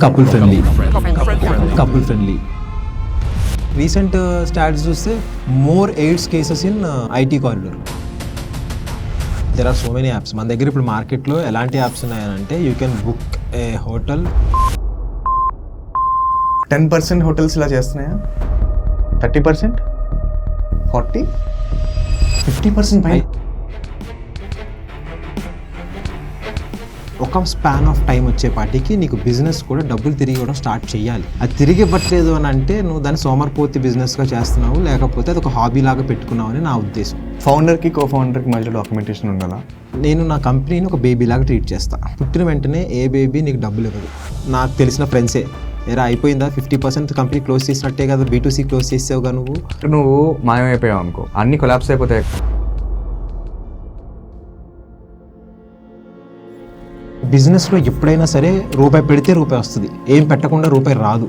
Couple friendly recent stats చూస్తే more AIDS cases in IT corridor. There are so many apps మన దగ్గర ఇప్పుడు మార్కెట్లో. ఎలాంటి యాప్స్ ఉన్నాయనంటే you can book a hotel. 10% hotels ఇలా చేస్తున్నాయా? 30%, 40, 50% పై. ఒక స్పాన్ ఆఫ్ టైం వచ్చేపాటికి నీకు బిజినెస్ కూడా డబ్బులు తిరిగి ఇవ్వడం స్టార్ట్ చేయాలి. అది తిరిగి ఇవ్వట్లేదు అని అంటే నువ్వు దాన్ని సోమరిపోతి బిజినెస్గా చేస్తున్నావు, లేకపోతే అది ఒక హాబీ లాగా పెట్టుకున్నావు అని నా ఉద్దేశం. ఫౌండర్కి కో-ఫౌండర్కి మధ్యలో డాక్యుమెంటేషన్ ఉండాలా? నేను నా కంపెనీని ఒక బేబీ లాగా ట్రీట్ చేస్తాను. పుట్టిన వెంటనే ఏ బేబీ నీకు డబ్బులు ఇవ్వదు. నాకు తెలిసిన ఫ్రెండ్సే, ఎరా అయిపోయిందా 50% కంపెనీ క్లోజ్ చేసినట్టే కదా, B2C క్లోజ్ చేసావుగా నువ్వు మాయమైపోయావు అనుకో, అన్ని కొలాప్స్ అయిపోతాయి. బిజినెస్లో ఎప్పుడైనా సరే రూపాయి పెడితే రూపాయి వస్తుంది, ఏం పెట్టకుండా రూపాయి రాదు.